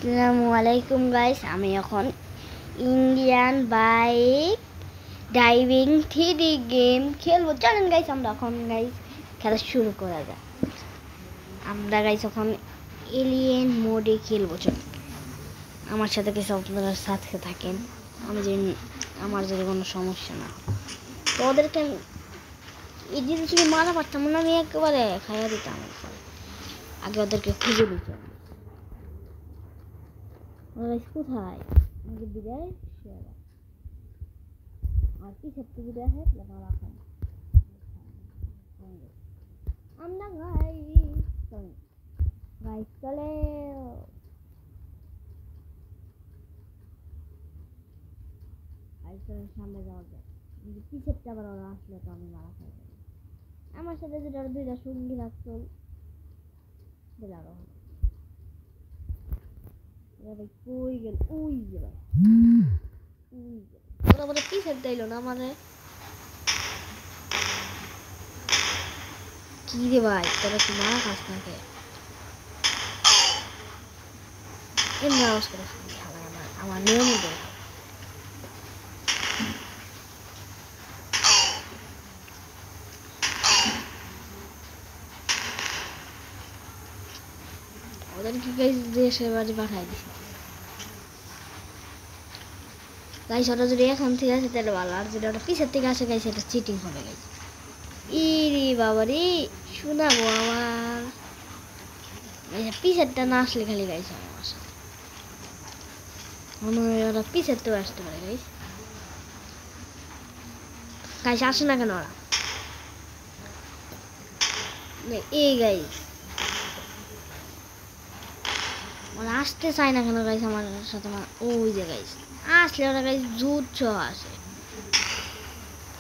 আসসালামু আলাইকুম গাইস, আমি এখন Indian bike driving 3D game খেলবো। চলেন গাইস, আমরা এখন গাইস খেলা শুরু করা যাক। আমরা গাইস এখন এলিয়েন মোডে খেলবো। চলুন আমার সাথে কিছু আপনারা সাথে থাকেন, আমার যদি কোনো সমস্যা না হয় তো ওদেরকে এই জিনিস মারা পারতাম না, আমি একেবারে খাইয়া দিতাম। আগে ওদেরকে খুঁজে দিতাম। কোথায় বিদায় আর কি সত্যি বিদায় হয় মারা খান আমরা ভাই ভাই চলে সামনে যাওয়া যায়। পিছেরটা আবার ওরা আসলে তো আমি মারা খাই। আমার সাথে যেটা দুইটা সঙ্গী থাকতো কই গেল, ওই গেল ওরা বলে পিছের দিল না মানে কি রে ভাই, তোরা কি মারা খাস নাকি? এমনি আওয়াজ করে আমার নিয়ম দেয়। ওদেরকে গাইস দেশে বাড়ি পাঠাই দিছি গাইস। ওটা যদি এখন থেকে আসে তাহলে ভালো, আর যদি ওটা পিছের থেকে আসে গাইস এটা চিটিং হবে গাইস। ইরে বাবা রে, শোনাবো আমার পিছেরটা না আসলে খালি গাইস আমার সাথে মনে হয় ওরা পিছের তো আসতে পারে গাইস। গাইস আসে না কেন ওরা? এই গাইস ওরা আসতে চায় না কেন গাইস আমার সাথে? ওই যে গাইস আসলে ওরা গাইস জুট সহ আসে,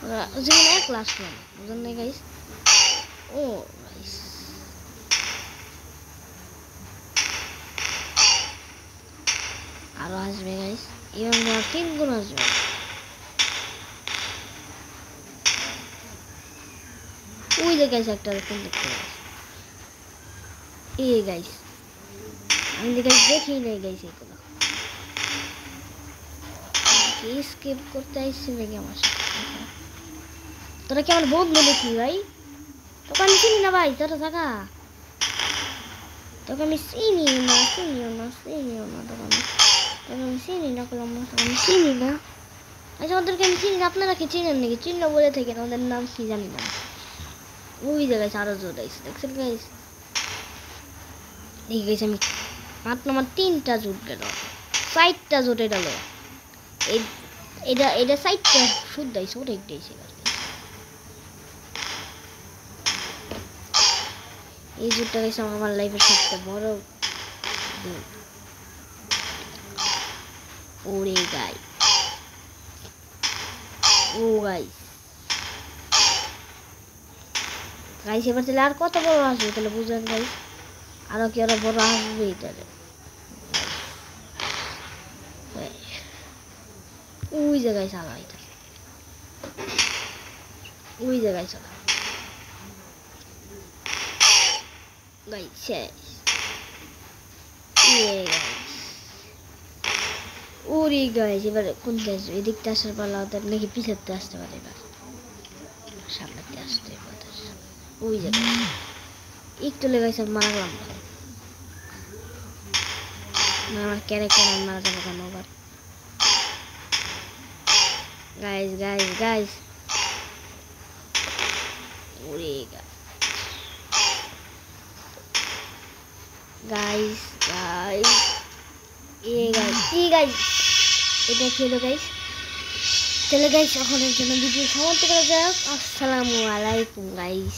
ওরা যেমন একলা আসলো না বুঝলেন না গাইস। ও গাইস আরো আসবে গাইস, এবং 3 গুণ আসবে। ওই যে গাইস একটা দেখতে এই গাইস আমি দেখি নাই গাইস এগুলো স্কিপ করতে আসছি নাকি আমার সাথে? তোরা কি আমার বন্ধু দেখি ভাই? তোকে আমি চিনি না ভাই, তোরা থাকা তোকে আমি চিনিও না তোকে আমি চিনি না করলাম, আমি চিনি না। আচ্ছা ওদেরকে আমি চিনি না, আপনারা কি চিনেন নাকি? চিহ্ন বলে থাকেন, ওদের নাম কি জানি না। ওই জায়গায় আরো জোর আইসে দেখছেন গাইস। এই গাইস আমি মাত্র আমার 3টা জুট গেল, 4টা জুটে গেল। এটা 4টা শুদ্ধ আইসে, ওটা একটা আইসে। এই জুটটা গাইস আমার লাইফের সবচেয়ে বড় জুট। ওরে গাই ও গাইস গাইস এবার তাহলে আর কত বড় আসবে তাহলে বুঝলেন গাইস? আরো কি আরো বড় আসবে তাহলে? ওই জায়গায় চালা এটা, ওই জায়গায় চালা গাইস শেষ। ওরে গাইস এবার কোনটা আসবে? এদিকটা আসার পালা ওদের নাকি পিছাতে আসতে পারে? এবার সামনেতে আসতে পারে। ওই জায়গায় একটু লেগাইছে মারা গেলাম না, আমার ক্যারেক্টার মারা যাবো কেন আবার? গাইস ওরে গাইস এটা ছিল গাইস। তাহলে গাইস এখন এর জন্য ভিডিও সমাপ্ত করা যাক। আসসালামু আলাইকুম গাইস।